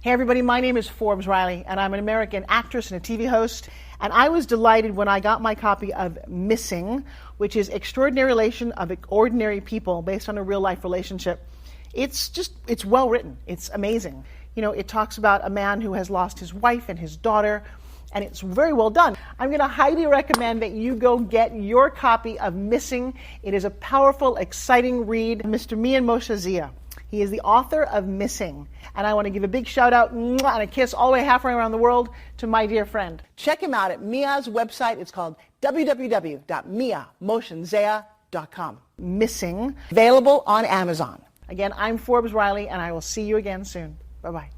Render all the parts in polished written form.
Hey everybody, my name is Forbes Riley, and I'm an American actress and a TV host. And I was delighted when I got my copy of Missing, which is Extraordinary Relation of Ordinary People based on a real life relationship. It's well written. It's amazing. You know, it talks about a man who has lost his wife and his daughter, and it's very well done. I'm going to highly recommend that you go get your copy of Missing. It is a powerful, exciting read. Mr. Mian Moshe Zia. He is the author of Missing. And I want to give a big shout out and a kiss all the way halfway around the world to my dear friend. Check him out at Mia's website. It's called www.miamoshenzea.com. Missing, available on Amazon. Again, I'm Forbes Riley, and I will see you again soon. Bye-bye.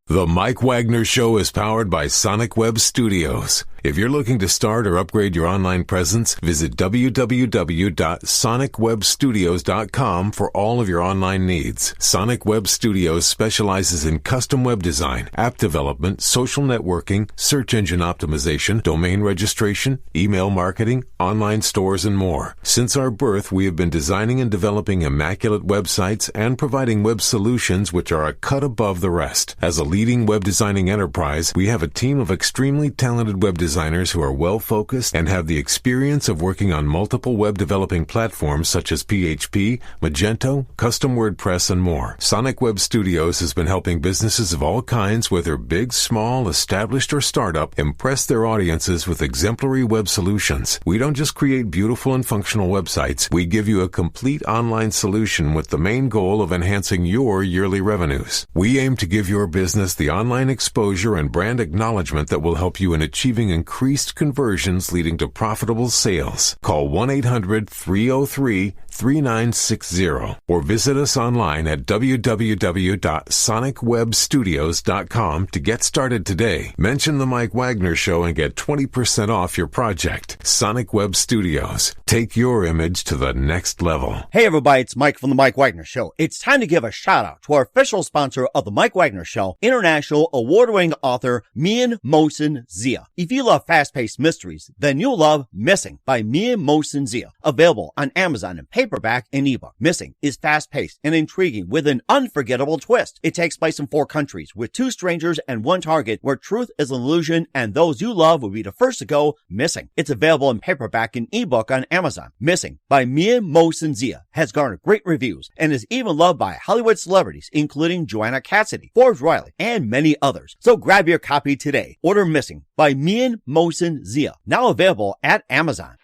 The Mike Wagner Show is powered by Sonic Web Studios. If you're looking to start or upgrade your online presence, visit www.sonicwebstudios.com for all of your online needs. Sonic Web Studios specializes in custom web design, app development, social networking, search engine optimization, domain registration, email marketing, online stores, and more. Since our birth, we have been designing and developing immaculate websites and providing web solutions which are a cut above the rest. As a leading web designing enterprise, we have a team of extremely talented web designers who are well-focused and have the experience of working on multiple web developing platforms such as PHP, Magento, custom WordPress, and more. Sonic Web Studios has been helping businesses of all kinds, whether big, small, established, or startup, impress their audiences with exemplary web solutions. We don't just create beautiful and functional websites. We give you a complete online solution with the main goal of enhancing your yearly revenues. We aim to give your business the online exposure and brand acknowledgement that will help you in achieving increased conversions leading to profitable sales. Call 1-800-303-3960 or visit us online at www.sonicwebstudios.com to get started today. Mention the Mike Wagner Show and get 20% off your project. Sonic Web Studios. Take your image to the next level. Hey everybody, it's Mike from the Mike Wagner Show. It's time to give a shout out to our official sponsor of the Mike Wagner Show, international award-winning author Mian Moshe Zia. If you love fast-paced mysteries, then you'll love Missing by Mian Moshe Zia. Available on Amazon in paperback and ebook. Missing is fast-paced and intriguing with an unforgettable twist. It takes place in 4 countries with 2 strangers and 1 target where truth is an illusion and those you love will be the first to go missing. It's available in paperback and ebook on Amazon. Missing by Mian Moshe Zia has garnered great reviews and is even loved by Hollywood celebrities including Joanna Cassidy, Forbes Riley, and many others. So grab your copy today. Order Missing by Mian Moshe Zia, now available at Amazon.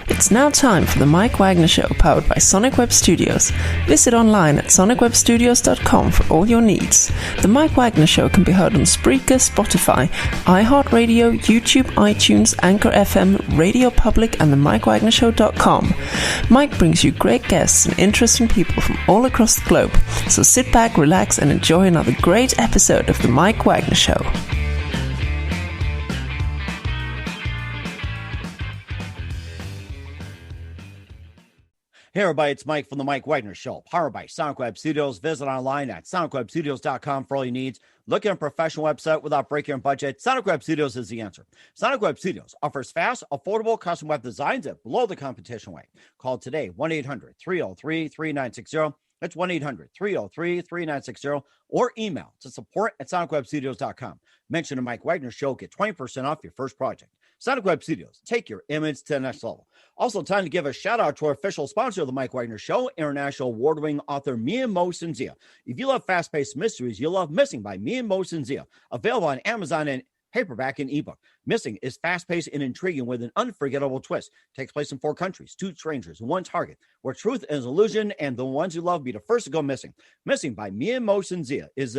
It's now time for the Mike Wagner Show, powered by Sonic Web Studios. Visit online at sonicwebstudios.com for all your needs. The Mike Wagner Show can be heard on Spreaker, Spotify, iHeartRadio, YouTube, iTunes, Anchor FM, Radio Public, and the MikeWagnerShow.com. Mike brings you great guests and interesting people from all across the globe. So sit back, relax, and enjoy another great episode of the Mike Wagner Show. Hey everybody, it's Mike from the Mike Wagner Show, powered by Sonic Web Studios. Visit online at sonicwebstudios.com for all your needs. Look at a professional website without breaking your budget. Sonic Web Studios is the answer. Sonic Web Studios offers fast, affordable custom web designs at below the competition rate. Call today, 1-800-303-3960. That's 1-800-303-3960, or email to support@sonicwebstudios.com. Mention the Mike Wagner Show, get 20% off your first project. Sonic Web Studios, take your image to the next level. Also, time to give a shout out to our official sponsor of the Mike Wagner Show, international award-winning author Mian Moshe Zia. If you love fast-paced mysteries, you'll love Missing by Mian Moshe Zia. Available on Amazon and paperback and ebook. Missing is fast-paced and intriguing with an unforgettable twist. Takes place in 4 countries, 2 strangers, 1 target, where truth is illusion and the ones you love be the first to go missing. Missing by Mian Moshe Zia is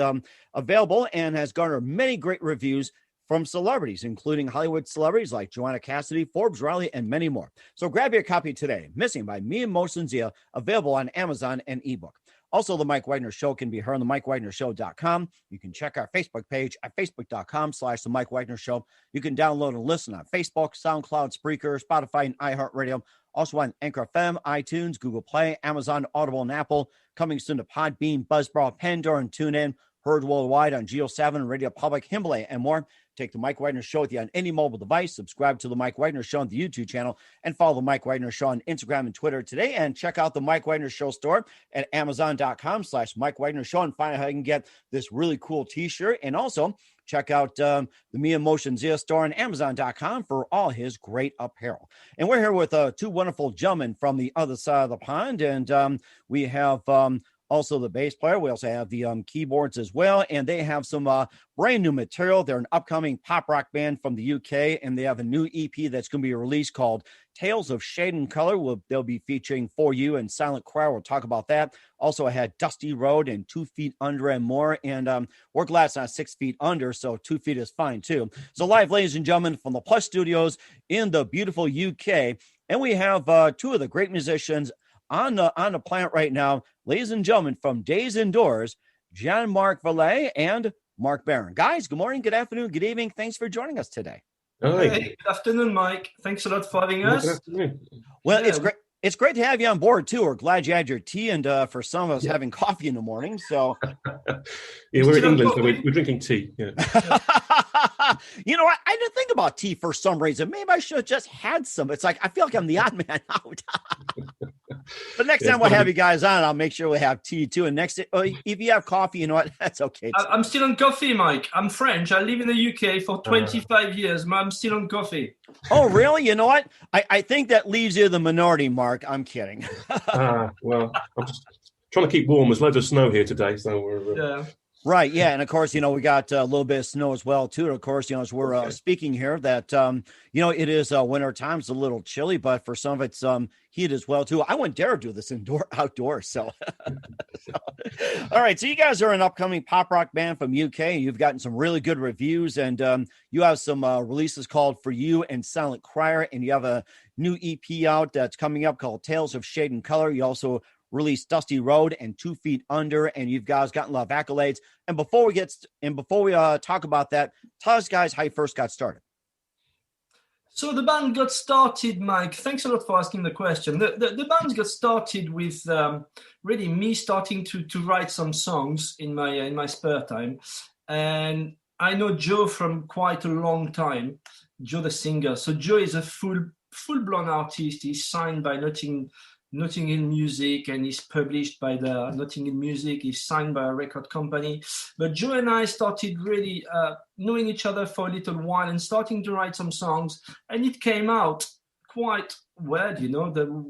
available and has garnered many great reviews from celebrities, including Hollywood celebrities like Joanna Cassidy, Forbes Riley, and many more. So grab your copy today. Missing by Mian Moshe Zia, available on Amazon and ebook. Also, the Mike Wagner Show can be heard on the MikeWagnerShow.com. You can check our Facebook page at facebook.com/the Mike Wagner Show. You can download and listen on Facebook, SoundCloud, Spreaker, Spotify, and iHeartRadio. Also on Anchor FM, iTunes, Google Play, Amazon, Audible, and Apple. Coming soon to Podbean, Buzzsprout, Pandora, and TuneIn. Heard worldwide on Geo7, Radio Public, Himalaya, and more. Take the Mike Wagner Show with you on any mobile device. Subscribe to the Mike Wagner Show on the YouTube channel and follow the Mike Wagner Show on Instagram and Twitter today. And check out the Mike Wagner Show store at Amazon.com/Mike Wagner Show and find out how you can get this really cool t-shirt. And also check out the Me Emotion Zia store on Amazon.com for all his great apparel. And we're here with two wonderful gentlemen from the other side of the pond. And we have also the bass player. We also have the keyboards as well. And they have some brand new material. They're an upcoming pop rock band from the UK. And they have a new EP that's going to be released called Tales of Shade and Color. They'll be featuring For You and Silent Choir. We'll talk about that. Also, I had Dusty Road and 2 Feet Under and more. And we're glad it's not 6 feet under, so 2 feet is fine too. So live, ladies and gentlemen, from the Plus Studios in the beautiful UK. And we have two of the great musicians on the planet right now. Ladies and gentlemen, from Days Indoors, Jean-Marc Vallée and Mark Barron. Guys, good morning, good afternoon, good evening. Thanks for joining us today. Hi. Hey, good afternoon, Mike. Thanks a lot for having us. Good afternoon. Well, yeah, it's great to have you on board too. We're glad you had your tea, and for some of us having coffee in the morning. So yeah, we're in England, so we're drinking tea. Yeah. You know what? I didn't think about tea for some reason. Maybe I should have just had some. It's like I feel like I'm the odd man out. But next time we'll have you guys on, I'll make sure we have tea too. And next, if you have coffee, you know what? That's okay. I'm still on coffee, Mike. I'm French. I live in the UK for 25 years. I'm still on coffee. Oh, really? You know what? I think that leaves you the minority, Mark. I'm kidding. Well, I'm just trying to keep warm. There's loads of snow here today, so we're Right, yeah, and of course, we got a little bit of snow as well, too. Of course, as we're speaking here, that it is winter time. It's a little chilly, but for some of it's heat as well, too. I wouldn't dare do this outdoors. So, all right. So you guys are an upcoming pop rock band from UK. You've gotten some really good reviews, and you have some releases called For You and Silent Choir, and you have a new EP out that's coming up called Tales of Shade and Color. You also released Dusty Road and 2 Feet Under, and you've guys gotten a lot of accolades. And before we talk about that, tell us guys how you first got started. So the band got started, Mike. Thanks a lot for asking the question. The band got started with really me starting to write some songs in my spare time, and I know Joe from quite a long time. Joe the singer. So Joe is a full-blown artist. He's signed by Notting Hill Music, and he's published by the Notting Hill Music. He's signed by a record company. But Joe and I started really knowing each other for a little while and starting to write some songs. And it came out quite well,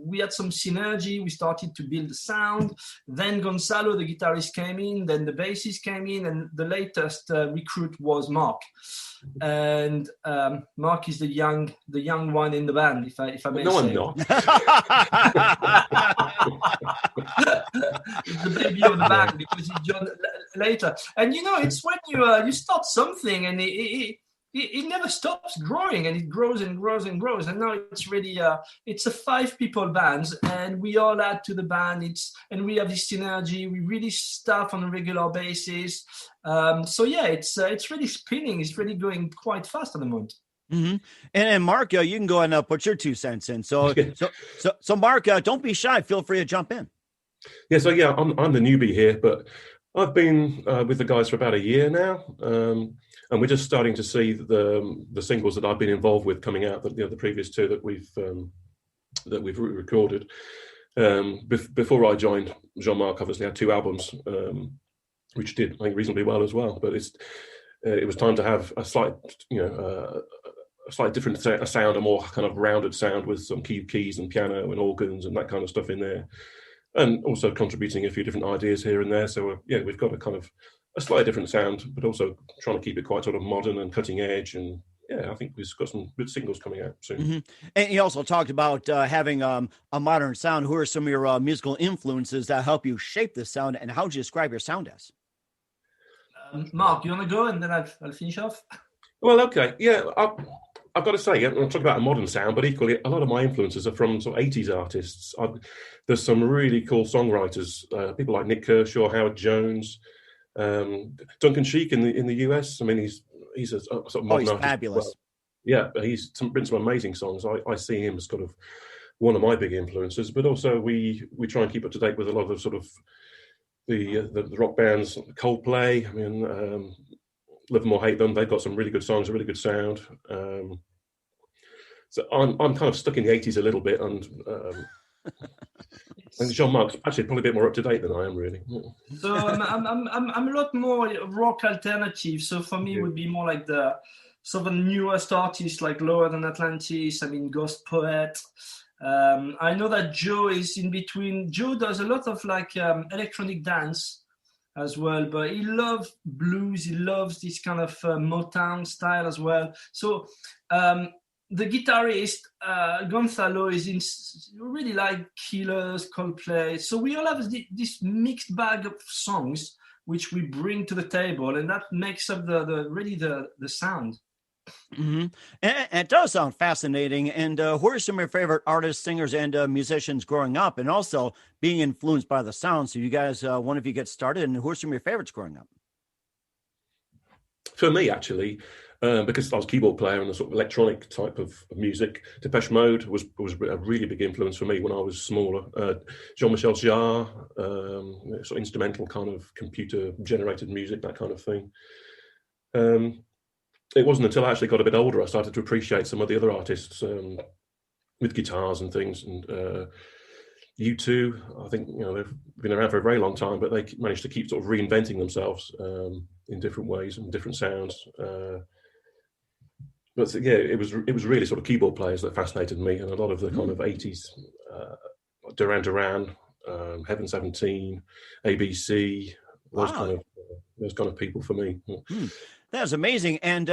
we had some synergy. We started to build the sound. Then Gonzalo, the guitarist, came in. Then the bassist came in. And the latest recruit was Mark. And Mark is the young one in the band, if I may say. No, I'm not. He's the baby of the band because he joined later. And it's when you start something and it never stops growing, and it grows and grows and grows. And now it's really it's a 5-people band, and we all add to the band. And we have this synergy. We really staff on a regular basis. It's really spinning. It's really going quite fast at the moment. Mm-hmm. And Mark, you can go and put your 2 cents in. So Mark, don't be shy. Feel free to jump in. Yeah. So I'm the newbie here, but I've been with the guys for about a year now, and we're just starting to see the singles that I've been involved with coming out. The previous 2 that we've recorded. Before I joined, Jean-Marc obviously had 2 albums, which did, I think, reasonably well as well. But it was time to have a slight different sound, a more kind of rounded sound with some keys and piano and organs and that kind of stuff in there. And also contributing a few different ideas here and there. So, we've got a kind of a slightly different sound, but also trying to keep it quite sort of modern and cutting edge. And, I think we've got some good singles coming out soon. Mm-hmm. And you also talked about having a modern sound. Who are some of your musical influences that help you shape the sound, and how would you describe your sound as? Mark, you want to go, and then I'll finish off? Well, okay. Yeah, I've got to say, I'm talking about a modern sound, but equally, a lot of my influences are from sort of 80s artists. There's some really cool songwriters, people like Nick Kershaw, Howard Jones, Duncan Sheik in the US. I mean, he's a sort of modern artist. Fabulous. Well. Yeah, he's written some amazing songs. I see him as sort of one of my big influences, but also we try and keep up to date with a lot of sort of the rock bands, Coldplay. I mean, love them or hate them. They've got some really good songs, a really good sound. So I'm kind of stuck in the 80s a little bit, and I think Jean-Marc's actually probably a bit more up to date than I am, really. So I'm a lot more rock alternative. So for me, it would be more like the sort of newest artists like Lower Than Atlantis. I mean, Ghost Poet. I know that Joe is in between. Joe does a lot of like electronic dance as well, but he loves blues. He loves this kind of Motown style as well. So the guitarist Gonzalo is in really like Killers, Coldplay. So we all have this mixed bag of songs which we bring to the table, and that makes up the sound. Mm-hmm. And it does sound fascinating. And who are some of your favorite artists, singers, and musicians growing up, and also being influenced by the sound? So you guys, one of you get started, and who are some of your favorites growing up? For me, actually, because I was a keyboard player and a sort of electronic type of music, Depeche Mode was a really big influence for me when I was smaller. Jean-Michel Jarre, sort of instrumental kind of computer-generated music, that kind of thing. It wasn't until I actually got a bit older I started to appreciate some of the other artists with guitars and things. And U2, I think, they've been around for a very long time, but they managed to keep sort of reinventing themselves in different ways and different sounds. But yeah, it was really sort of keyboard players that fascinated me, and a lot of the kind of 80s, Duran Duran, Heaven 17, ABC, those kind of people for me. That's amazing. And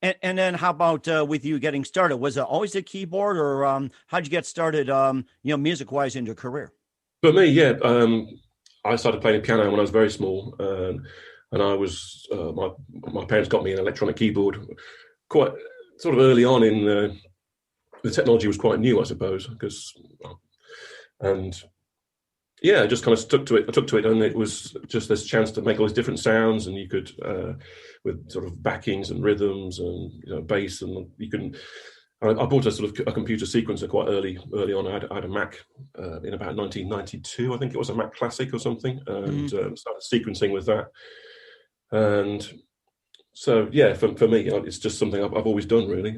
then how about with you getting started? Was it always a keyboard, or how'd you get started, music wise in your career? For me, yeah, I started playing piano when I was very small, and I was my parents got me an electronic keyboard quite sort of early on in the technology was quite new, I suppose, and yeah, I just kind of stuck to it. I took to it, and it was just this chance to make all these different sounds, and you could, with sort of backings and rhythms and bass, and you can. I bought a sort of a computer sequencer quite early on. I had a Mac in about 1992, I think it was a Mac Classic or something, and started sequencing with that. And so, yeah, for me, it's just something I've always done, really.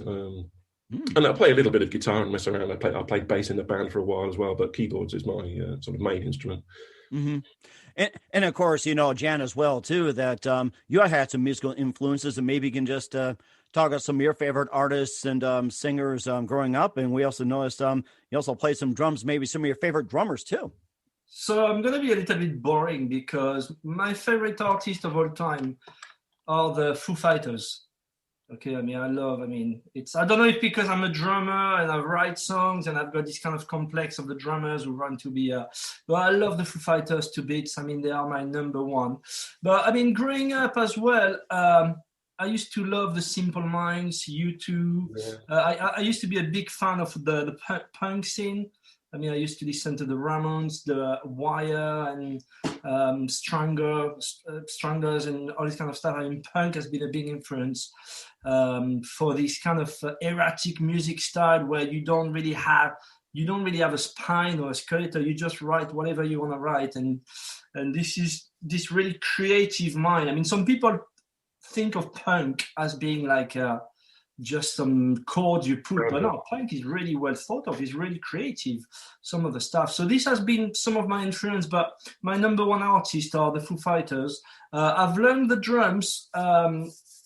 And I play a little bit of guitar and mess around. I played bass in the band for a while as well, but keyboards is my sort of main instrument. Mm-hmm. And of course, Jan as well, too, that you had some musical influences, and maybe you can just talk about some of your favorite artists and singers growing up. And we also noticed you also play some drums, maybe some of your favorite drummers, too. So I'm going to be a little bit boring because my favorite artist of all time are the Foo Fighters. Okay, I don't know if because I'm a drummer and I write songs and I've got this kind of complex of the drummers who want to be, but I love the Foo Fighters to bits. They are my number one. But growing up as well, I used to love the Simple Minds, U2. Yeah. I used to be a big fan of the punk scene. I used to listen to the Ramones, the Wire, and Strangers, and all this kind of stuff. Punk has been a big influence for this kind of erratic music style where you don't really have a spine or a skeleton. You just write whatever you want to write, and this is this really creative mind. Some people think of punk as being like just some chords you put, but no, punk is really well thought of. It's really creative, some of the stuff. So this has been some of my influence, but my number one artist are the Foo Fighters. I've learned the drums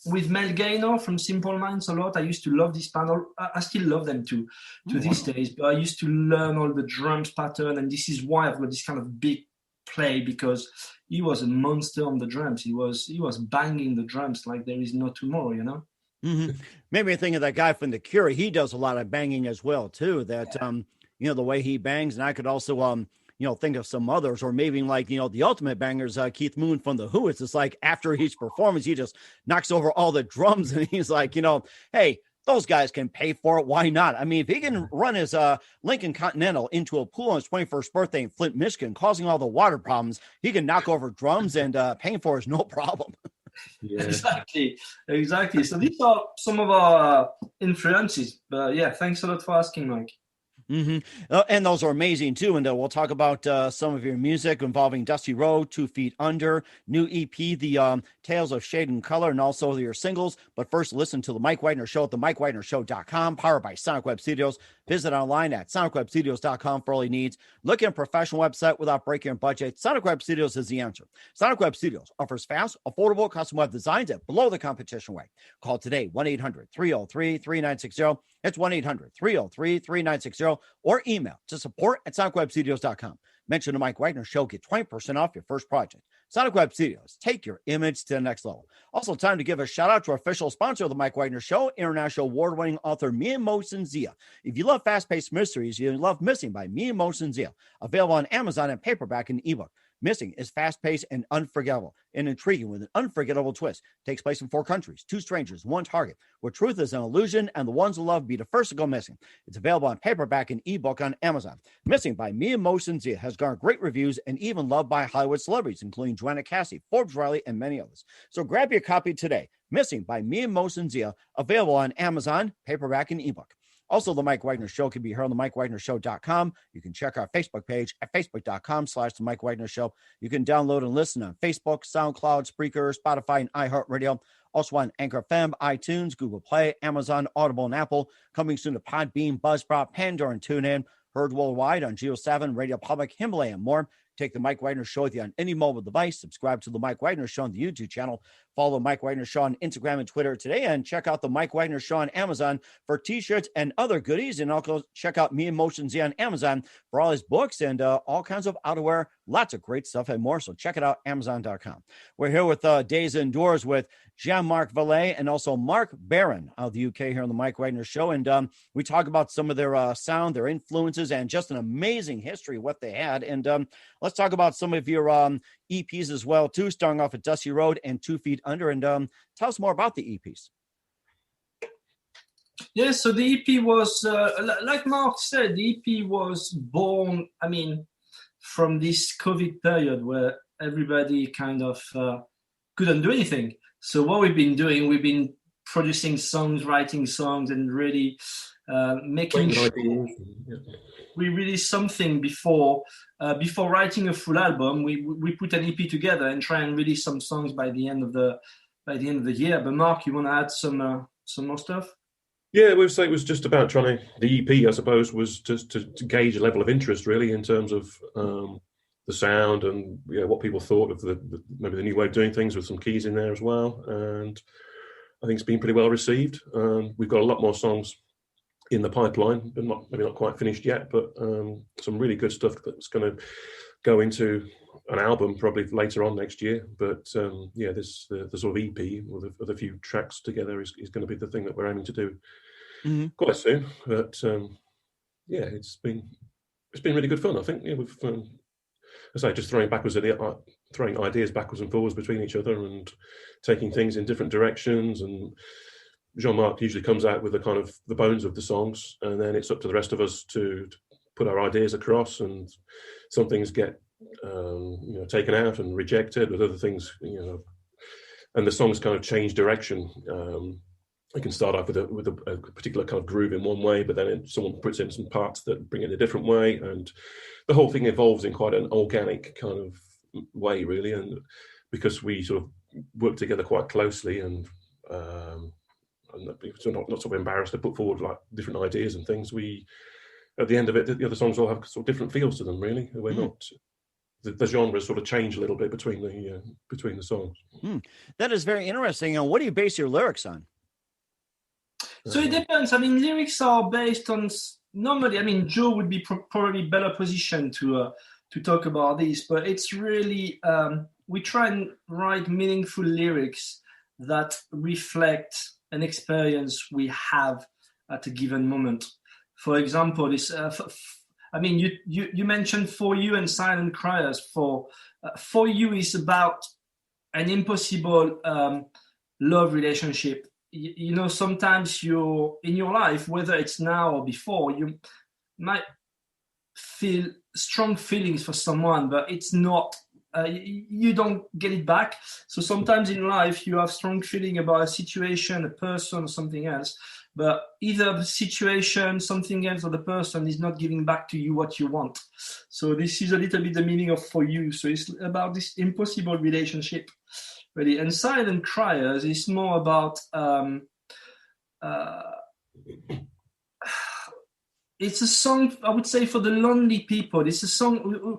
with Mel Gaynor from Simple Minds a lot. I used to love this band. I still love them to these days, but I used to learn all the drums pattern, and this is why I've got this kind of big play, because he was a monster on the drums. He was banging the drums like there is no tomorrow, Mm-hmm. Made me think of that guy from The Cure. He does a lot of banging as well, too. That, the way he bangs. And I could also, think of some others, or maybe like, the ultimate bangers, Keith Moon from The Who. It's just like after each performance, he just knocks over all the drums and he's like, hey, those guys can pay for it. Why not? If he can run his Lincoln Continental into a pool on his 21st birthday in Flint, Michigan, causing all the water problems, he can knock over drums and paying for it is no problem. Yeah. Exactly. So these are some of our influences. But yeah, thanks a lot for asking, Mike. And those are amazing too. And we'll talk about some of your music involving Dusty Road, 2 Feet Under, new EP, the Tales of Shade and Color, and also your singles. But first, listen to the Mike Wagner Show at the MikeWagnerShow.com, powered by Sonic Web Studios. Visit online at SonicWebStudios.com for all your needs. Look at a professional website without breaking your budget. Sonic Web Studios is the answer. Sonic Web Studios offers fast, affordable custom web designs at below the competition rate. Call today, 1-800-303-3960. It's 1-800-303-3960, or email to support@sonicwebstudios.com. Mention the Mike Wagner Show, get 20% off your first project. Sonic Web Studios, take your image to the next level. Also, time to give a shout out to our official sponsor of the Mike Wagner Show, international award-winning author Mia Mosin-Zia. If you love fast-paced mysteries, you love Missing by Mia Mosin-Zia, available on Amazon and paperback and ebook. Missing is fast-paced and unforgettable and intriguing with an unforgettable twist. Takes place in 4 countries, 2 strangers, 1 target, where truth is an illusion and the ones who love be the first to go missing. It's available on paperback and ebook on Amazon. Missing by Mia Mosin-Zia has garnered great reviews and even loved by Hollywood celebrities, including Joanna Cassie, Forbes Riley, and many others. So grab your copy today. Missing by Mia Mosin-Zia, available on Amazon, paperback, and ebook. Also, the Mike Wagner Show can be heard on the MikeWagnerShow.com. You can check our Facebook page at Facebook.com/The Mike Wagner Show. You can download and listen on Facebook, SoundCloud, Spreaker, Spotify, and iHeartRadio. Also on Anchor FM, iTunes, Google Play, Amazon, Audible, and Apple. Coming soon to Podbean, Buzzsprout, Pandora, and TuneIn. Heard worldwide on Geo7, Radio Public, Himalaya, and more. Take the Mike Wagner Show with you on any mobile device. Subscribe to the Mike Wagner Show on the YouTube channel. Follow Mike Wagner Show on Instagram and Twitter today. And check out the Mike Wagner Show on Amazon for T-shirts and other goodies. And also check out Mia Mosin-Zia on Amazon for all his books and all kinds of outerwear. Lots of great stuff and more. So check it out, Amazon.com. We're here with Days Indoors with Jean-Marc Vallée and also Mark Barron out of the UK here on the Mike Wagner Show. And we talk about some of their sound, their influences, and just an amazing history of what they had. And let's talk about some of your EPs as well, too, starting off at Dusty Road and 2 Feet Under. And tell us more about the EPs. Yeah, so the EP was, like Mark said, the EP was born, from this COVID period where everybody kind of couldn't do anything. So what we've been doing, we've been producing songs, writing songs, and really making sure we release something before writing a full album. We put an EP together and try and release some songs by the end of the year. But Mark, you want to add some more stuff? Yeah, we'd say it was just about the EP, I suppose, was just to gauge a level of interest, really, in terms of the sound and what people thought of maybe the new way of doing things with some keys in there as well. And I think it's been pretty well received. We've got a lot more songs in the pipeline, but maybe not quite finished yet, but some really good stuff that's going to go into an album probably later on next year. But this the sort of EP with a few tracks together is going to be the thing that we're aiming to do quite soon. But it's been really good fun. I think we've just throwing ideas backwards and forwards between each other and taking things in different directions. And Jean-Marc usually comes out with the bones of the songs, and then it's up to the rest of us to put our ideas across. And some things get taken out and rejected, with other things, and the songs kind of change direction. It can start off with a particular kind of groove in one way, but then someone puts in some parts that bring it a different way, and the whole thing evolves in quite an organic kind of way, really. And because we sort of work together quite closely, and not sort of embarrassed to put forward like different ideas and things, we, at the end of it, the other songs all have sort of different feels to them, really. We're not, the genres sort of change a little bit between the songs. That is very interesting. And what do you base your lyrics on? So it depends. Lyrics are based on, normally, Joe would be probably better positioned to talk about this, but it's really, we try and write meaningful lyrics that reflect an experience we have at a given moment. For example, this, you mentioned For You and Silent Criers. For You is about an impossible love relationship. Sometimes you're in your life, whether it's now or before, you might feel strong feelings for someone, but it's not, you don't get it back. So sometimes in life you have strong feeling about a situation, a person, or something else, but either the situation, something else, or the person is not giving back to you what you want. So this is a little bit the meaning of For You. So it's about this impossible relationship, really. And Silent Criers is more about it's a song, I would say, for the lonely people. It's a song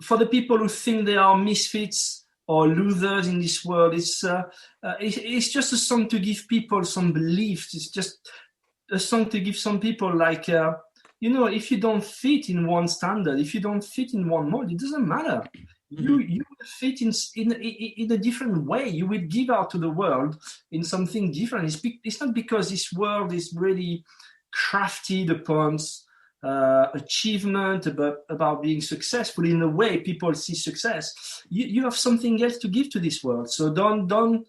for the people who think they are misfits or losers in this world. It's just a song to give people some belief. It's just a song to give some people like, if you don't fit in one standard, if you don't fit in one mold, it doesn't matter. You will fit in a different way. You will give out to the world in something different. It's not because this world is really crafted upon achievement, about being successful in the way people see success. You have something else to give to this world. So don't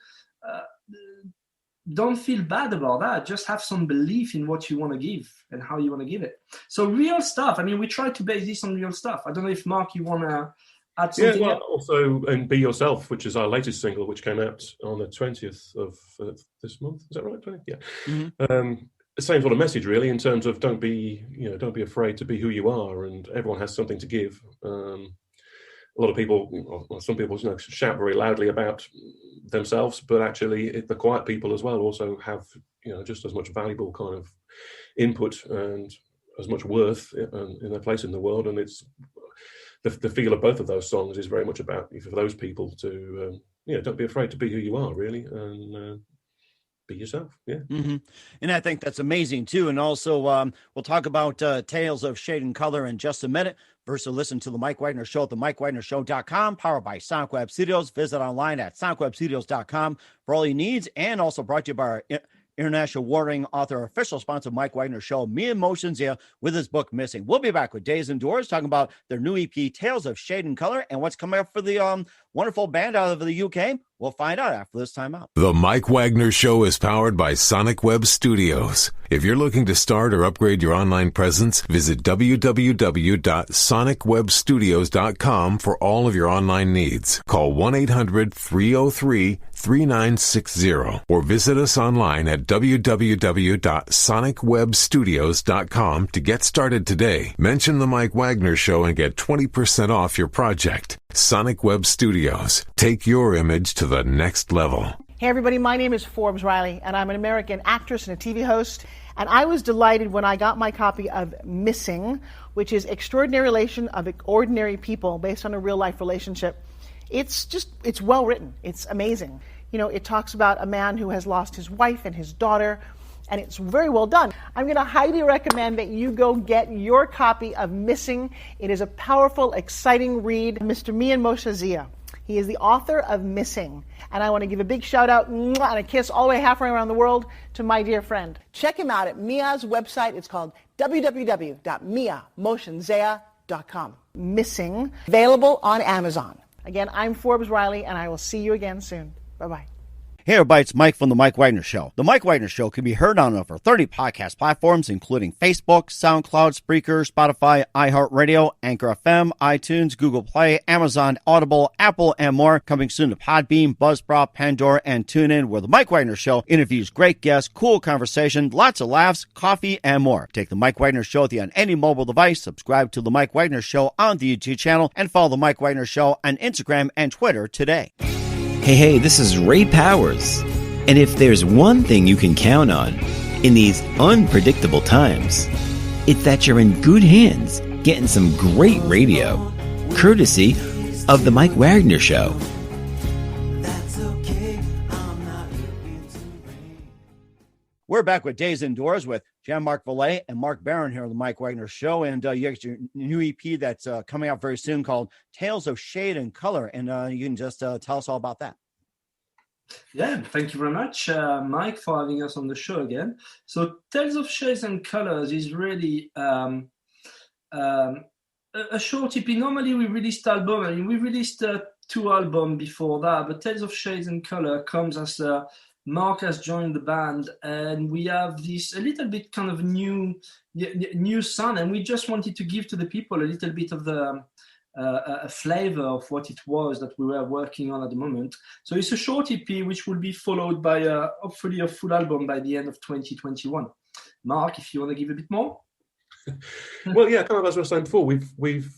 feel bad about that. Just have some belief in what you want to give and how you want to give it. So real stuff. I mean, we try to base this on real stuff. I don't know if Mark, you want to add something? Yeah, well, also, and Be Yourself, which is our latest single, which came out on the 20th of this month. Is that right? 20th? Yeah. Mm-hmm. The same sort of message, really, in terms of don't be afraid to be who you are, and everyone has something to give. A lot of people, or some people, shout very loudly about themselves, but actually, the quiet people as well also have, just as much valuable kind of input and as much worth in their place in the world. And it's the feel of both of those songs is very much about for those people to, don't be afraid to be who you are, really, and be yourself. Yeah. Mm-hmm. And I think that's amazing too. And also we'll talk about Tales of Shade and Color in just a minute. First, listen to the Mike Wagner Show at the MikeWagnerShow.com, powered by Sonic Web Studios. Visit online at SonicWebStudios.com for all your needs, and also brought to you by our international warring author, official sponsor, Mike Wagner Show, Mia Emotions here with his book Missing. We'll be back with Days Indoors, talking about their new EP, Tales of Shade and Color, and what's coming up for the wonderful band out of the UK. We'll find out after this time out. The Mike Wagner Show is powered by Sonic Web Studios. If you're looking to start or upgrade your online presence, visit www.sonicwebstudios.com for all of your online needs. Call 1-800-303-3960 or visit us online at www.sonicwebstudios.com to get started today. Mention the Mike Wagner Show and get 20% off your project. Sonic Web Studios. Take your image to the next level. Hey everybody, my name is Forbes Riley, and I'm an American actress and a TV host. And I was delighted when I got my copy of Missing, which is Extraordinary Relation of Ordinary People, based on a real life relationship. It's well written. It's amazing. It talks about a man who has lost his wife and his daughter, and it's very well done. I'm going to highly recommend that you go get your copy of Missing. It is a powerful, exciting read. Mr. Mian Moshe Zia. He is the author of Missing. And I want to give a big shout out and a kiss all the way halfway around the world to my dear friend. Check him out at Mia's website. It's called www.miamotionzea.com. Missing, available on Amazon. Again, I'm Forbes Riley, and I will see you again soon. Bye-bye. Hey everybody, it's Mike from The Mike Wagner Show. The Mike Wagner Show can be heard on over 30 podcast platforms, including Facebook, SoundCloud, Spreaker, Spotify, iHeartRadio, Anchor FM, iTunes, Google Play, Amazon, Audible, Apple, and more. Coming soon to Podbean, Buzzsprout, Pandora, and TuneIn, where The Mike Wagner Show interviews great guests, cool conversation, lots of laughs, coffee, and more. Take The Mike Wagner Show with you on any mobile device. Subscribe to The Mike Wagner Show on the YouTube channel, and follow The Mike Wagner Show on Instagram and Twitter today. Hey, this is Ray Powers. And if there's one thing you can count on in these unpredictable times, it's that you're in good hands getting some great radio, courtesy of The Mike Wagner Show. We're back with Days Indoors with Jean-Marc Vallée and Mark Barron here on The Mike Wagner Show. And you got your new EP that's coming out very soon called Tales of Shade and Color. And you can just tell us all about that. Yeah, thank you very much, Mike, for having us on the show again. So Tales of Shades and Colors is really a short EP. Normally we released album. I mean, we released 2 albums before that, but Tales of Shades and Color comes as Mark has joined the band, and we have this a little bit kind of new sound, and we just wanted to give to the people a little bit of the a flavor of what it was that we were working on at the moment. So it's a short EP which will be followed by hopefully a full album by the end of 2021. Mark, if you want to give a bit more. Well, yeah, kind of as I was saying before, we've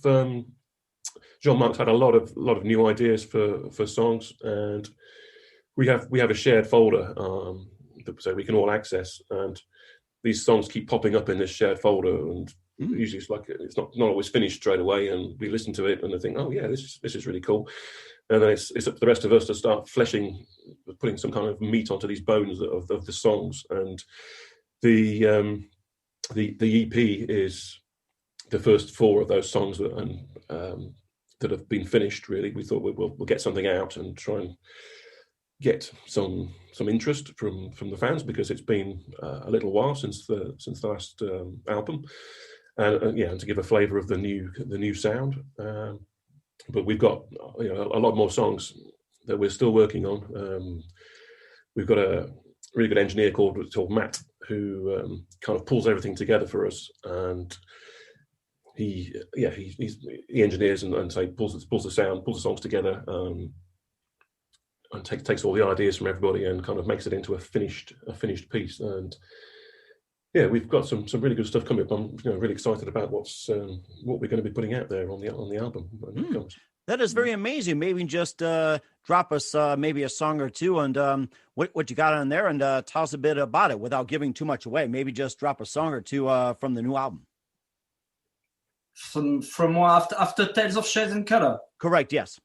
Jean-Marc's had a lot of new ideas for songs, and we have a shared folder so we can all access, and these songs keep popping up in this shared folder, and usually it's not always finished straight away, and we listen to it and I think, oh yeah, this is really cool, and then it's up to the rest of us to start putting some kind of meat onto these bones of the songs. And the EP is the first 4 of those songs that have been finished. Really, we thought we'll get something out and try and get some interest from the fans, because it's been a little while since the last album, and to give a flavour of the new sound. But we've got a lot more songs that we're still working on. We've got a really good engineer called Matt, who kind of pulls everything together for us, and he engineers and pulls the sound, pulls the songs together, and takes all the ideas from everybody and kind of makes it into a finished piece. And yeah, we've got some really good stuff coming up. I'm really excited about what we're going to be putting out there on the album. That is very amazing. Maybe just drop us maybe a song or two, and what you got on there, and tell us a bit about it without giving too much away. Maybe just drop a song or two from the new album. From what, after Tales of Shades and Color? Correct. Yes.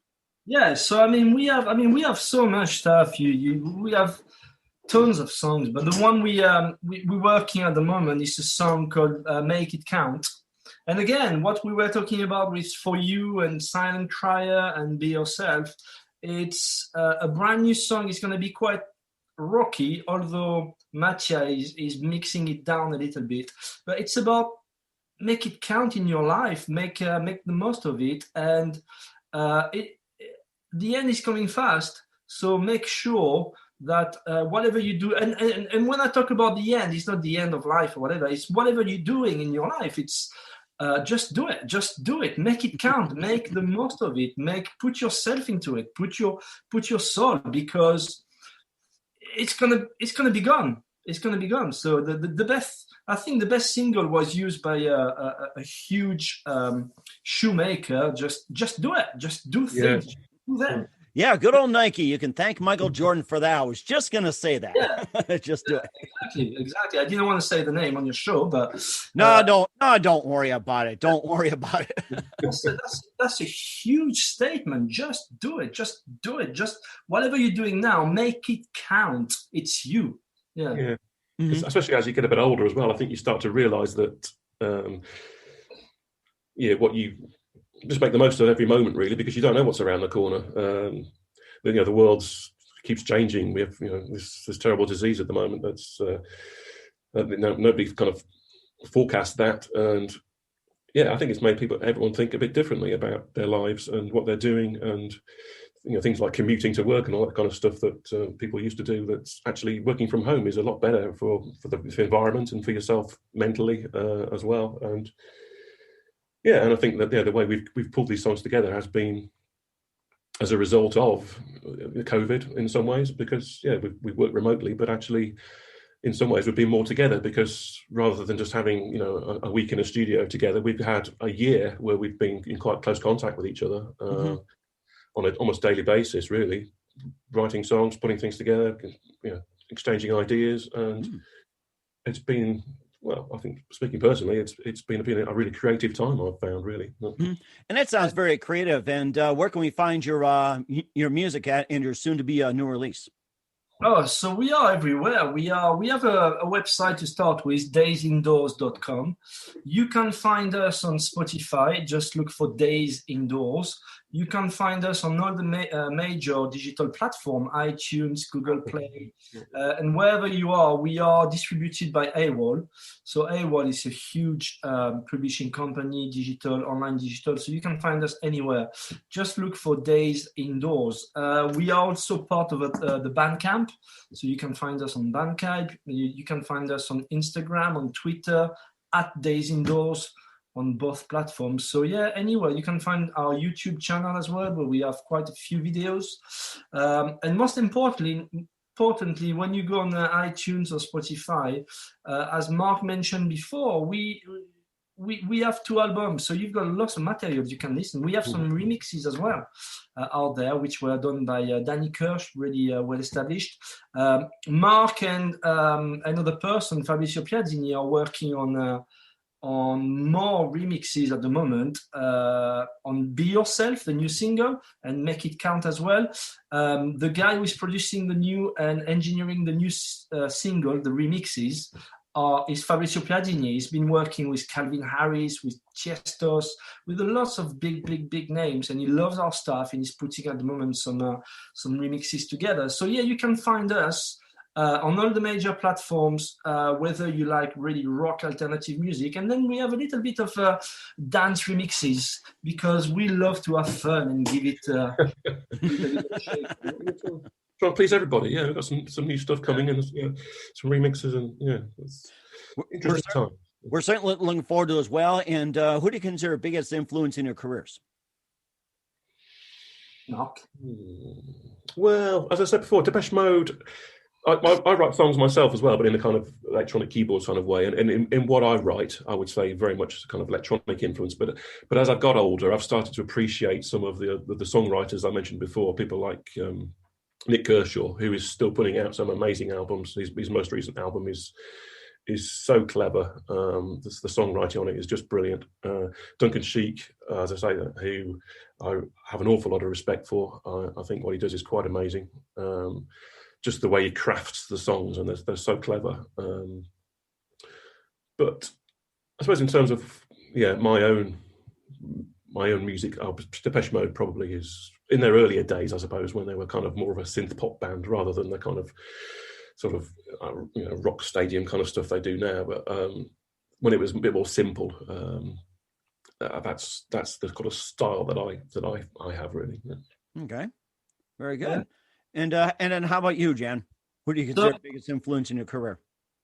Yeah. So we have so much stuff. We have tons of songs, but the one we're working at the moment is a song called "Make It Count." And again, what we were talking about with For You and Silent Crier and Be Yourself, it's a brand new song. It's going to be quite rocky, although Mattia is mixing it down a little bit. But it's about make it count in your life, make the most of it, and the end is coming fast. So make sure that whatever you do, and when I talk about the end, it's not the end of life or whatever. It's whatever you're doing in your life. It's just do it, make it count, make the most of it, put yourself into it, put your soul, because it's gonna be gone. So the best, I think the best single was used by a huge shoemaker. Just do it, just do things. Yeah. Do that. Yeah, good old Nike. You can thank Michael Jordan for that. I was just going to say that. Yeah. Just do it. Exactly. I didn't want to say the name on your show, but... Don't worry about it. Don't worry about it. That's a huge statement. Just do it. Just do it. Just whatever you're doing now, make it count. It's you. Yeah. Yeah. Mm-hmm. Especially as you get a bit older as well, I think you start to realise that, what you... just make the most of every moment, really, because you don't know what's around the corner. The world keeps changing. We have this terrible disease at the moment that's nobody kind of forecast that, and I think it's made everyone think a bit differently about their lives and what they're doing, and things like commuting to work and all that kind of stuff that people used to do. That's actually working from home is a lot better for the environment and for yourself mentally as well. And and I think that the way we've pulled these songs together has been as a result of COVID in some ways, because we work remotely, but actually in some ways we've been more together, because rather than just having a week in a studio together, we've had a year where we've been in quite close contact with each other on an almost daily basis, really, writing songs, putting things together, exchanging ideas, and it's been. Well, I think, speaking personally, it's been a really creative time, I've found, really. Mm-hmm. And that sounds very creative. And where can we find your music at and your soon-to-be new release? Oh, so we are everywhere. We have a website to start with, daysindoors.com. You can find us on Spotify. Just look for Days Indoors. You can find us on all the major digital platforms, iTunes, Google Play, and wherever you are, we are distributed by AWOL. So AWOL is a huge publishing company, online digital. So you can find us anywhere. Just look for Days Indoors. We are also part of the Bandcamp. So you can find us on Bandcamp. You can find us on Instagram, on Twitter, @Days Indoors. on both platforms. So yeah, anyway, you can find our YouTube channel as well, where we have quite a few videos. And most importantly, when you go on iTunes or Spotify, as Mark mentioned before, we have 2 albums, so you've got lots of materials you can listen. We have some remixes as well out there, which were done by Danny Kirsch, really well established. Mark and another person, Fabrizio Piazzini, are working on more remixes at the moment, on Be Yourself, the new single, and Make It Count as well. The guy who is producing the new and engineering the new single, the remixes, is Fabrizio Piazzini. He's been working with Calvin Harris, with Tiestos, with lots of big names, and he loves our stuff, and he's putting at the moment some remixes together. So yeah, you can find us on all the major platforms, whether you like really rock alternative music. And then we have a little bit of dance remixes, because we love to have fun and give it a bit of shape. Try and please everybody. Yeah, we've got some new stuff coming in, some remixes, and it's interesting time. We're certainly looking forward to it as well. And who do you consider biggest influence in your careers? Mark? Well, as I said before, Depeche Mode. I write songs myself as well, but in a kind of electronic keyboard kind of way. And in what I write, I would say very much kind of electronic influence. But as I've got older, I've started to appreciate some of the songwriters I mentioned before, people like Nick Kershaw, who is still putting out some amazing albums. His most recent album is so clever. The songwriting on it is just brilliant. Duncan Sheik, as I say, who I have an awful lot of respect for. I think what he does is quite amazing. Just the way he crafts the songs, and they're so clever. But I suppose in terms of my own music, Depeche Mode probably is in their earlier days, I suppose, when they were kind of more of a synth pop band rather than the kind of sort of rock stadium kind of stuff they do now. But when it was a bit more simple, that's the kind of style that I have really. Yeah. Okay, very good. Yeah. And then how about you, Jan? Who do you consider the biggest influence in your career?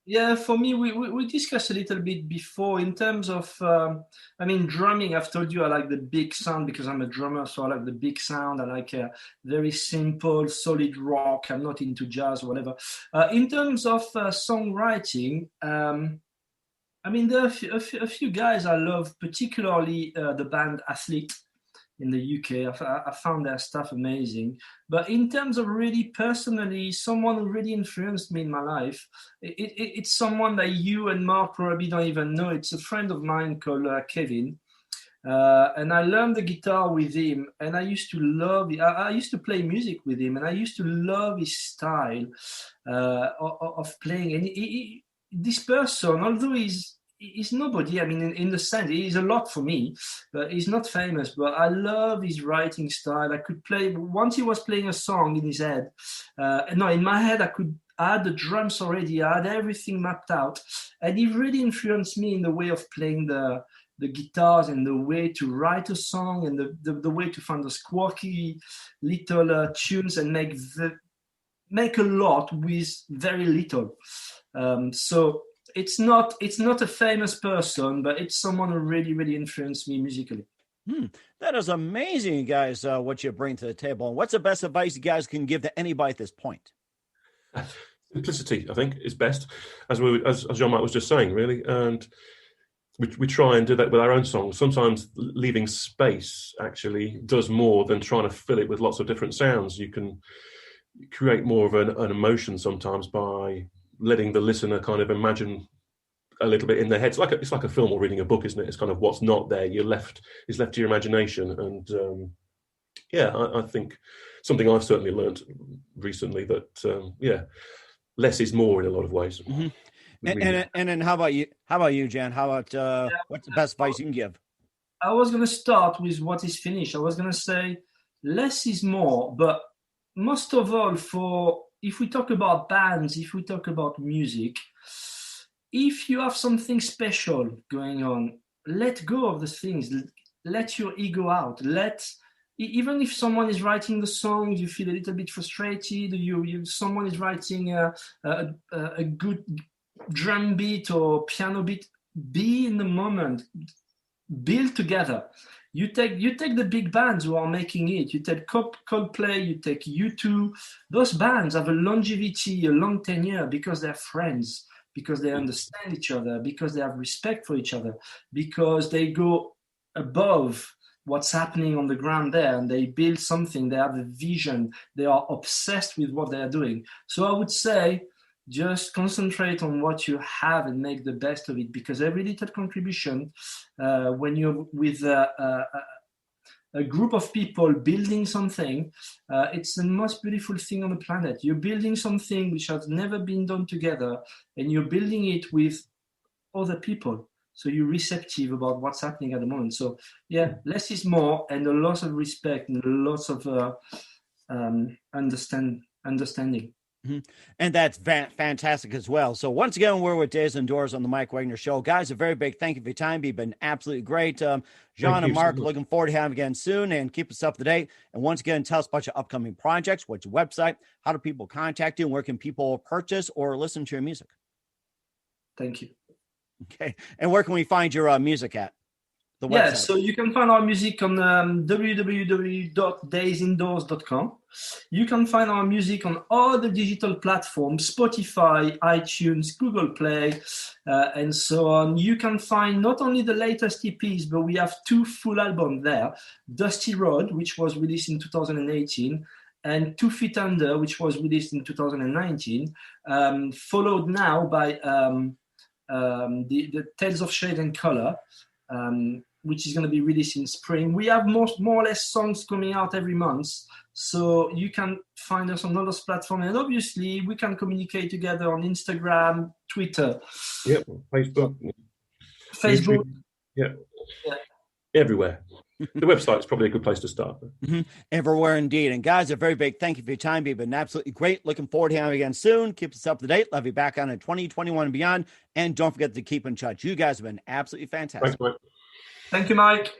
Yeah, for me, we discussed a little bit before in terms of, drumming. I've told you I like the big sound because I'm a drummer, so I like the big sound. I like very simple, solid rock. I'm not into jazz or whatever. In terms of songwriting, there are a few guys I love, particularly the band Athlete in the UK. I found their stuff amazing. But in terms of really personally, someone who really influenced me in my life, it's someone that you and Mark probably don't even know. It's a friend of mine called Kevin. And I learned the guitar with him, and I used to love it. I used to play music with him, and I used to love his style of playing. And this person, although he's nobody, in the sense, he's a lot for me, but he's not famous, but I love his writing style. I could play, once he was playing a song in his head, in my head, I had the drums already, I had everything mapped out, and he really influenced me in the way of playing the guitars and the way to write a song and the way to find those quirky little tunes and make a lot with very little. So it's not a famous person, but it's someone who really, really influenced me musically. That is amazing, you guys, what you bring to the table. And what's the best advice you guys can give to anybody at this point? Simplicity, I think, is best, as Jean-Marc was just saying, really. And we try and do that with our own songs. Sometimes leaving space actually does more than trying to fill it with lots of different sounds. You can create more of an emotion sometimes by letting the listener kind of imagine a little bit in their head. It's like a film or reading a book, isn't it? It's kind of what's not there. Is left to your imagination. And I think something I've certainly learned recently that less is more in a lot of ways. Mm-hmm. And then how about you? How about you, Jan? How about what's the best advice you can give? I was going to start with what is finished. I was going to say less is more, but most of all, if we talk about bands, if we talk about music, if you have something special going on, let go of the things. Let your ego out. Even if someone is writing the songs, you feel a little bit frustrated. Someone is writing a good drum beat or piano beat. Be in the moment. build together. You take the big bands who are making it. You take Coldplay, you take U2. Those bands have a longevity, a long tenure because they're friends, because they understand each other, because they have respect for each other, because they go above what's happening on the ground there and they build something. They have a vision. They are obsessed with what they are doing. So I would say, just concentrate on what you have and make the best of it, because every little contribution, when you're with a group of people building something, it's the most beautiful thing on the planet. You're building something which has never been done together, and you're building it with other people. So you're receptive about what's happening at the moment. So yeah, less is more, and a lot of respect and lots of understanding. Mm-hmm. And that's fantastic as well. So once again, we're with Days Indoors on the Mike Wagner Show. Guys, a very big thank you for your time. You've been absolutely great. Jean and Mark, looking forward to having you again soon, and keep us up to date. And once again, tell us about your upcoming projects, what's your website, how do people contact you, and where can people purchase or listen to your music? Thank you. Okay. And where can we find your music at? The website. Yeah, so you can find our music on www.daysindoors.com. You can find our music on all the digital platforms, Spotify, iTunes, Google Play, and so on. You can find not only the latest EPs, but we have 2 full albums there. Dusty Road, which was released in 2018, and 2 Feet Under, which was released in 2019, followed now by the Tales of Shade and Color, which is going to be released in spring. We have more or less songs coming out every month, so you can find us on all those platforms. And obviously, we can communicate together on Instagram, Twitter. Yep, Facebook. YouTube. Yeah. Everywhere. The website is probably a good place to start. Mm-hmm. Everywhere indeed. And guys, a very big thank you for your time. You've been absolutely great. Looking forward to having you again soon. Keep us up to date. Love you back on in 2021 and beyond. And don't forget to keep in touch. You guys have been absolutely fantastic. Thanks, Mike. Thank you, Mike.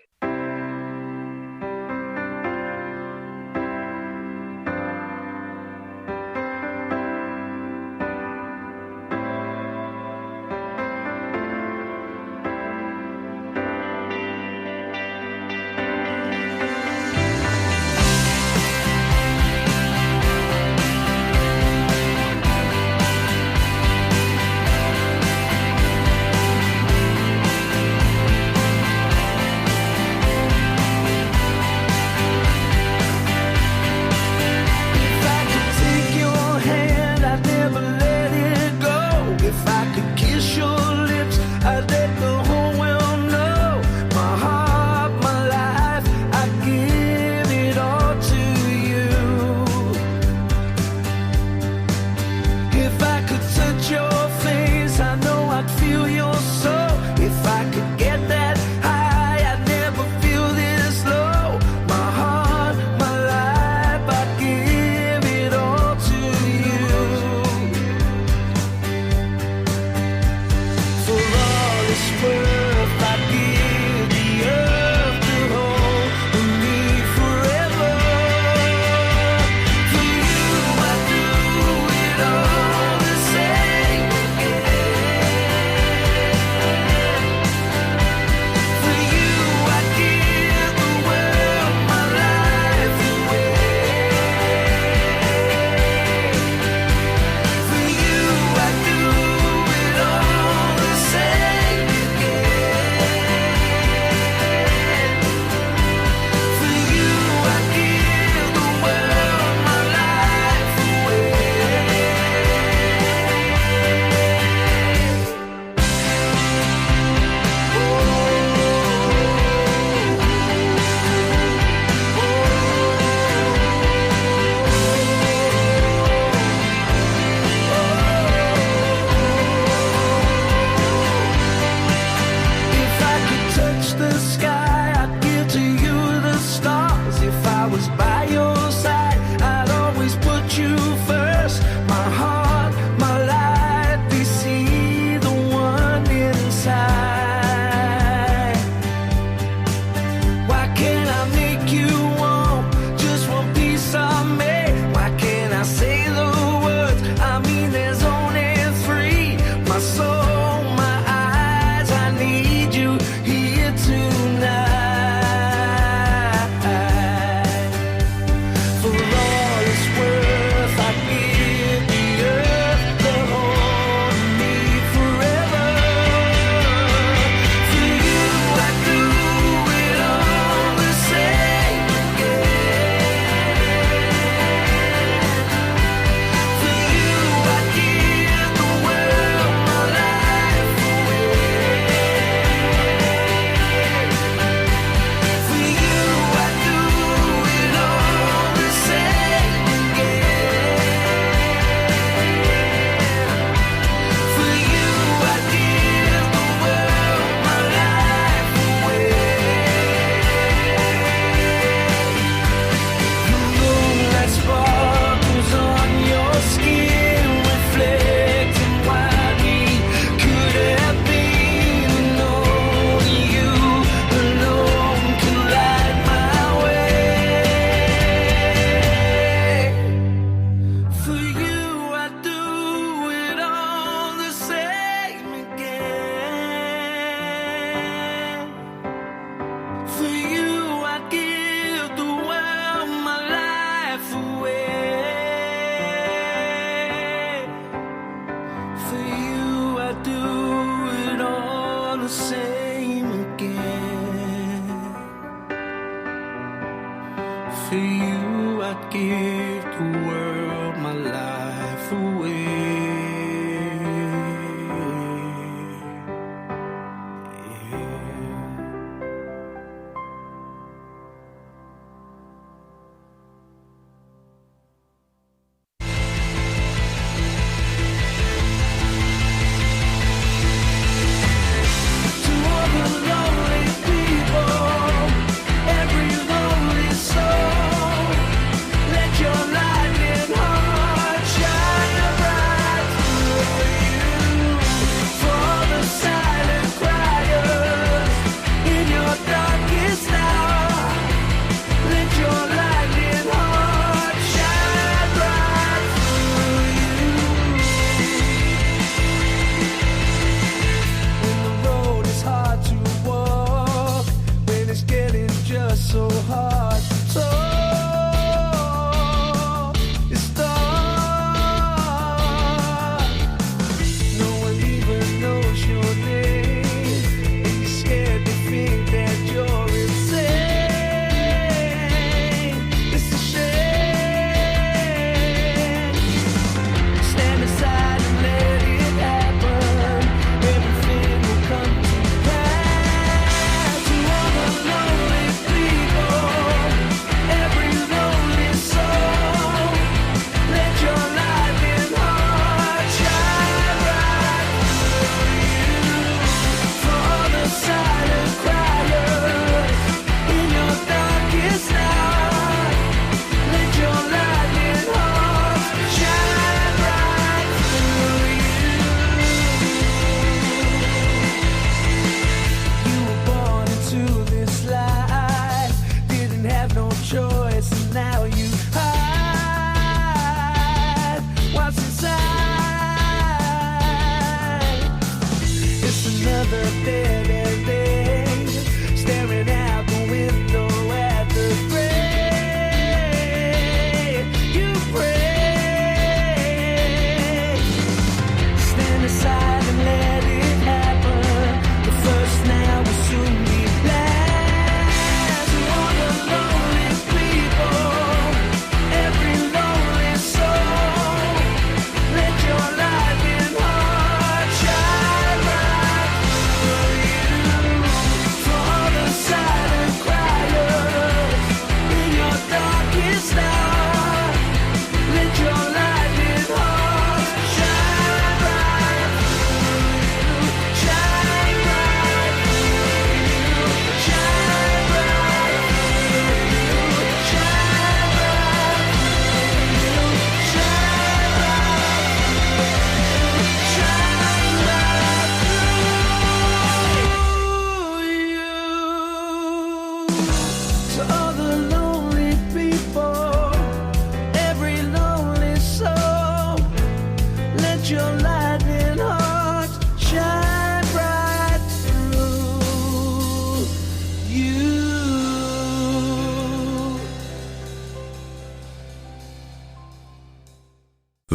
life away.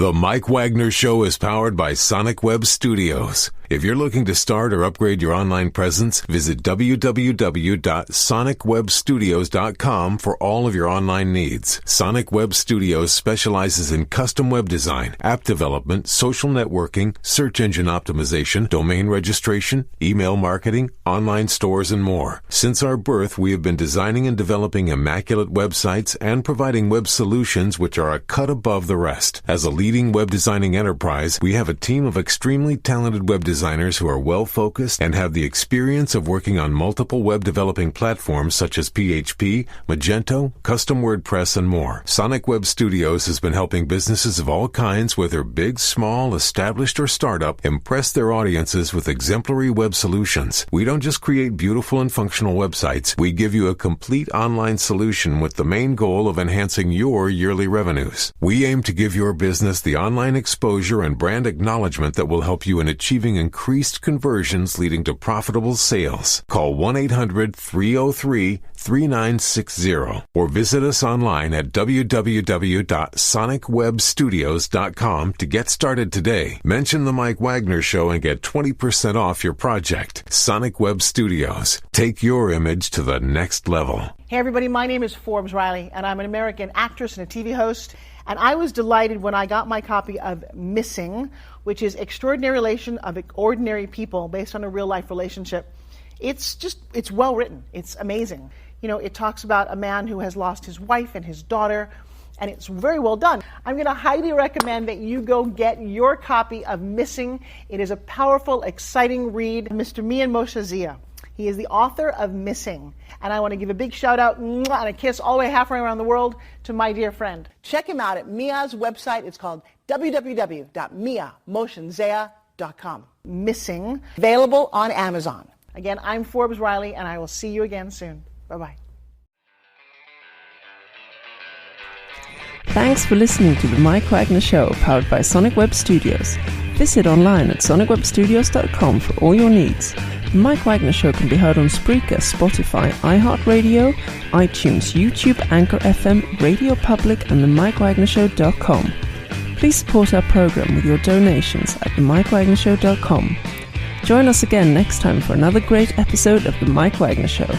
The Mike Wagner Show is powered by Sonic Web Studios. If you're looking to start or upgrade your online presence, visit www.sonicwebstudios.com for all of your online needs. Sonic Web Studios specializes in custom web design, app development, social networking, search engine optimization, domain registration, email marketing, online stores, and more. Since our birth, we have been designing and developing immaculate websites and providing web solutions which are a cut above the rest. As a leading web designing enterprise, we have a team of extremely talented web designers who are well-focused and have the experience of working on multiple web developing platforms such as PHP, Magento, Custom WordPress, and more. Sonic Web Studios has been helping businesses of all kinds, whether big, small, established, or startup, impress their audiences with exemplary web solutions. We don't just create beautiful and functional websites. We give you a complete online solution with the main goal of enhancing your yearly revenues. We aim to give your business the online exposure and brand acknowledgement that will help you in achieving increased conversions leading to profitable sales. Call 1-800-303-3960 or visit us online at www.sonicwebstudios.com to get started today. Mention the Mike Wagner Show and get 20% off your project. Sonic Web Studios. Take your image to the next level. Hey everybody, my name is Forbes Riley, and I'm an American actress and a TV host. And I was delighted when I got my copy of Missing, which is Extraordinary Relation of Ordinary People based on a real life relationship. It's well written. It's amazing. You know, it talks about a man who has lost his wife and his daughter, and it's very well done. I'm going to highly recommend that you go get your copy of Missing. It is a powerful, exciting read. Mr. Mian Moshe Zia. He is the author of Missing. And I want to give a big shout out and a kiss all the way halfway around the world to my dear friend. Check him out at Mia's website. It's called www.miamoshenzea.com. Missing, available on Amazon. Again, I'm Forbes Riley, and I will see you again soon. Bye-bye. Thanks for listening to The Mike Wagner Show, powered by Sonic Web Studios. Visit online at sonicwebstudios.com for all your needs. The Mike Wagner Show can be heard on Spreaker, Spotify, iHeartRadio, iTunes, YouTube, Anchor FM, Radio Public, and themikewagnershow.com. Please support our program with your donations at themikewagnershow.com. Join us again next time for another great episode of The Mike Wagner Show.